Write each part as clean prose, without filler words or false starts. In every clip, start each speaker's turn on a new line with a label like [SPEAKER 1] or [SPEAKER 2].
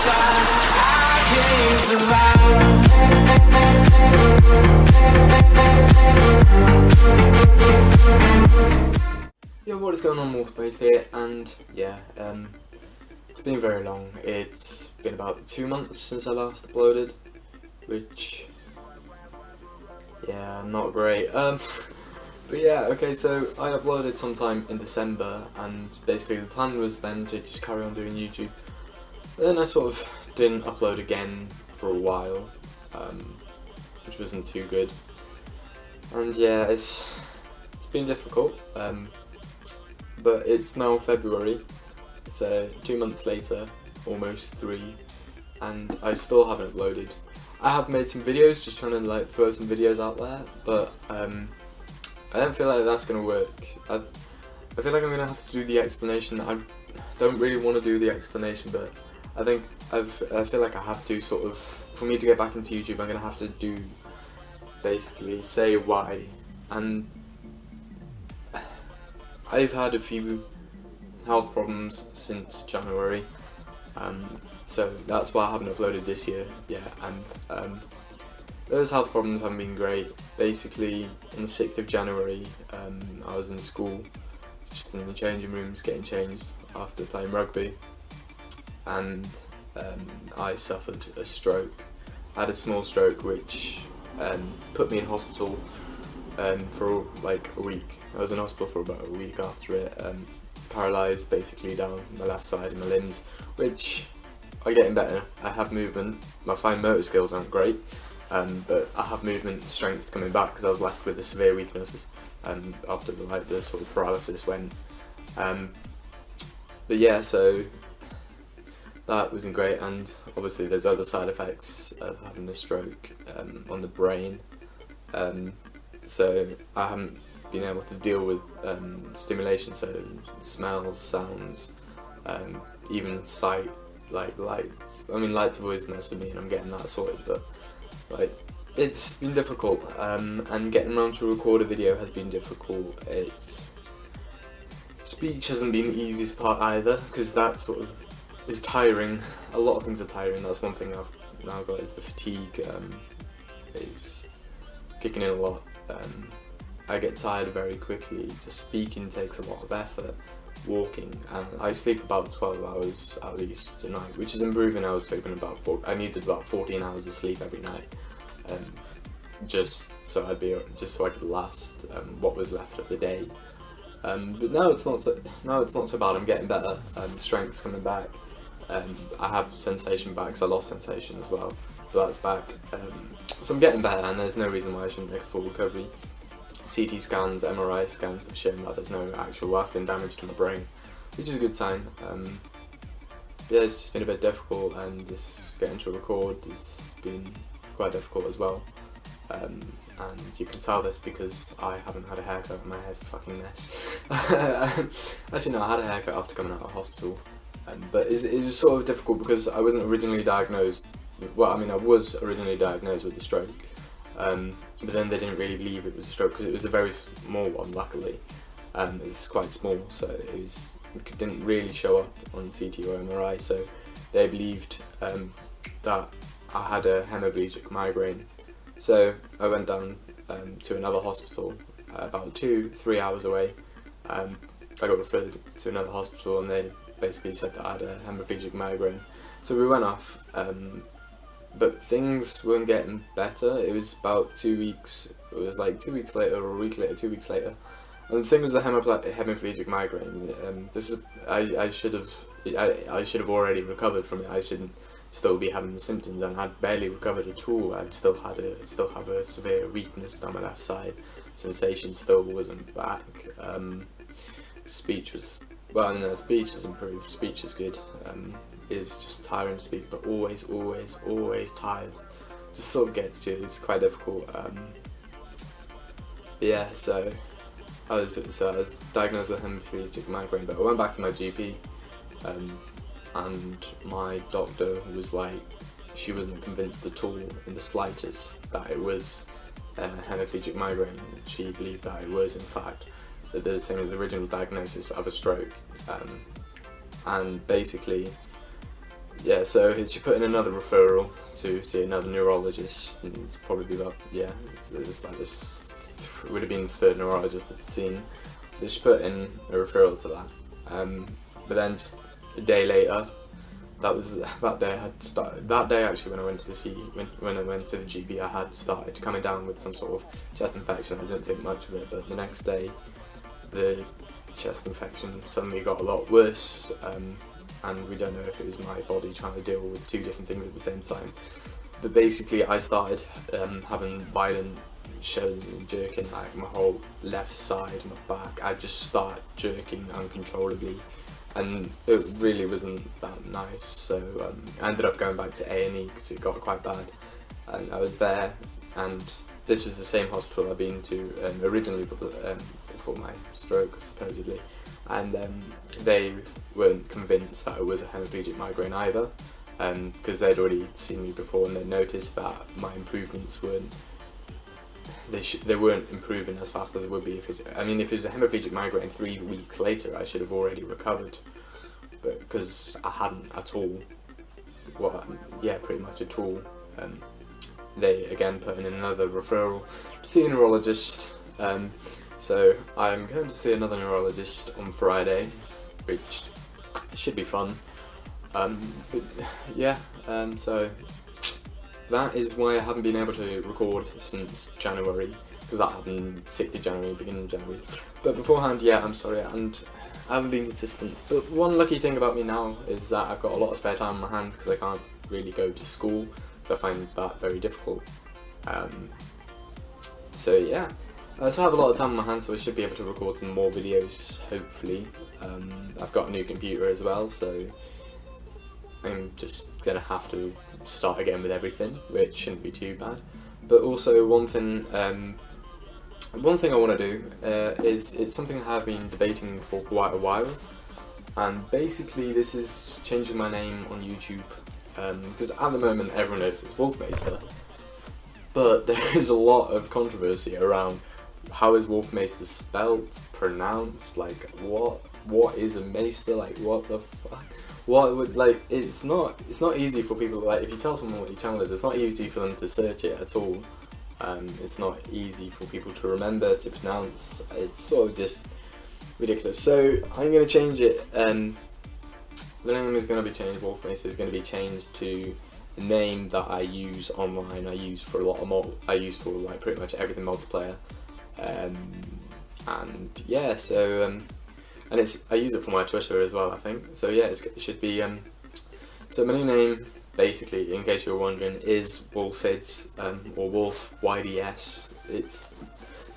[SPEAKER 1] Yo, what is going on, Wolf Maester here, and yeah, it's been very long. It's been about 2 months since I last uploaded, which, yeah, not great. But yeah, okay, so I uploaded sometime in December, and basically the plan was then to just carry on doing YouTube. But then I sort of didn't upload again for a while, which wasn't too good. And yeah, it's been difficult, but it's now February, so 2 months later, almost 3, and I still haven't uploaded. I have made some videos, just trying to like throw some videos out there, but I don't feel like that's going to work. I feel like I'm going to have to do the explanation. I don't really want to do the explanation, but I think I feel like I have to sort of, for me to get back into YouTube, I'm going to have to do, basically, say why. And I've had a few health problems since January, so that's why I haven't uploaded this year. Yeah, and those health problems haven't been great. Basically, on the 6th of January, I was in school, just in the changing rooms, getting changed after playing rugby, and I suffered a stroke. I had a small stroke which put me in hospital for like a week. I was in hospital for about a week after it, paralysed basically down my left side of my limbs, which are getting better. I have movement. My fine motor skills aren't great, but I have movement and strength coming back because I was left with a severe weakness after the sort of paralysis went. But yeah, so that wasn't great, and obviously there's other side effects of having a stroke on the brain. So I haven't been able to deal with stimulation, so smells, sounds, even sight, like lights. I mean, lights have always messed with me, and I'm getting that sorted, but like it's been difficult, and getting around to record a video has been difficult. Speech hasn't been the easiest part either, because that sort of is tiring. A lot of things are tiring. That's one thing I've now got, is the fatigue is kicking in a lot. I get tired very quickly. Just speaking takes a lot of effort. Walking, and I sleep about 12 hours at least a night, which is improving. I was sleeping about I needed about 14 hours of sleep every night, just so I could last what was left of the day. But now it's not so bad. I'm getting better. Strength's coming back. I have sensation back, because I lost sensation as well, so that's back. So I'm getting better, and there's no reason why I shouldn't make a full recovery. CT scans, MRI scans have shown that there's no actual lasting damage to my brain, which is a good sign. Yeah, it's just been a bit difficult, and just getting to record has been quite difficult as well. And you can tell this because I haven't had a haircut, and my hair's a fucking mess. Actually no, I had a haircut after coming out of hospital, but it was sort of difficult because I wasn't originally diagnosed. Well, I mean, I was originally diagnosed with a stroke, but then they didn't really believe it was a stroke because it was a very small one, luckily. It was quite small, so it didn't really show up on CT or MRI, so they believed that I had a hemiplegic migraine. So I went down to another hospital about 2-3 hours away. I got referred to another hospital, and they basically said that I had a hemiplegic migraine. So we went off, but things weren't getting better. It was about 2 weeks. It was like 2 weeks later, or a week later, 2 weeks later. And the thing was the hemiplegic migraine. I should have already recovered from it. I shouldn't still be having the symptoms, and I'd barely recovered at all. I'd still have a severe weakness down my left side. Sensation still wasn't back. Speech was, well, no, speech has improved. Speech is good. Is just tiring to speak, but always tired. Just sort of gets to you. It's quite difficult. But yeah, so I was diagnosed with hemiplegic migraine, but I went back to my GP, and my doctor was like, she wasn't convinced at all in the slightest that it was hemiplegic migraine. She believed that it was in fact the same as the original diagnosis of a stroke, and basically yeah, so she put in another referral to see another neurologist, and it's probably about, yeah, it's like this, it would have been the third neurologist that's seen, so she put in a referral to that, but then just a day later, that day actually when I went to when I went to the GP, I had started coming down with some sort of chest infection. I didn't think much of it, but the next day, the chest infection suddenly got a lot worse, and we don't know if it was my body trying to deal with two different things at the same time. But basically, I started having violent shows and jerking, like my whole left side, my back. I just started jerking uncontrollably, and it really wasn't that nice. So I ended up going back to A&E because it got quite bad, and I was there, and this was the same hospital I'd been to originally for my stroke, supposedly, and they weren't convinced that it was a hemiplegic migraine either, because they'd already seen me before and they noticed that my improvements weren't improving as fast as it would be if it was a hemiplegic migraine 3 weeks later, I should have already recovered, but because I hadn't at all, pretty much at all, they again put in another referral to see a neurologist. So I'm going to see another neurologist on Friday, which should be fun. So that is why I haven't been able to record since January, because that happened 6th of January, beginning of January. But beforehand, yeah, I'm sorry, and I haven't been consistent. But one lucky thing about me now is that I've got a lot of spare time on my hands because I can't really go to school, so I find that very difficult. So yeah. So I have a lot of time on my hands, so I should be able to record some more videos, hopefully. I've got a new computer as well, so I'm just gonna have to start again with everything, which shouldn't be too bad. But also one thing I want to do is, it's something I have been debating for quite a while, and basically this is changing my name on YouTube, because at the moment everyone knows it's Wolf Maester, but there is a lot of controversy around how is Wolf Maester spelt, pronounced, like what is a Maester, like what the fuck, what would, like, it's not easy for people, like, if you tell someone what your channel is, it's not easy for them to search it at all. It's not easy for people to remember, to pronounce. It's sort of just ridiculous. So I'm going to change it. The name is going to be changed. Wolf Maester is going to be changed to a name that I use online. I use for like pretty much everything multiplayer. And yeah, so and I use it for my Twitter as well, I think. So yeah, it should be so my new name, basically, in case you're wondering, is Wolfids, or Wolf YDS. It's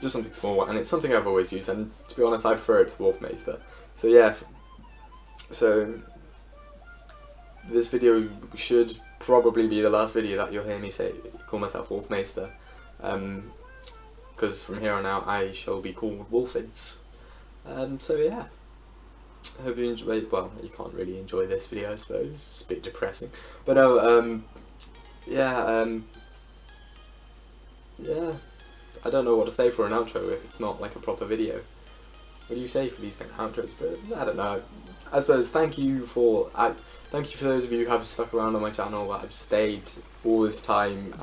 [SPEAKER 1] just something small, and it's something I've always used, and to be honest, I prefer it to Wolf Maester. So yeah, so this video should probably be the last video that you'll hear me call myself Wolf Maester, because from here on out I shall be called Wolfids. So yeah, I hope you enjoy. Well, you can't really enjoy this video, I suppose. It's a bit depressing, but no. Yeah. I don't know what to say for an outro if it's not like a proper video. What do you say for these kind of outros? But I don't know. I suppose thank you for those of you who have stuck around on my channel, that have stayed all this time.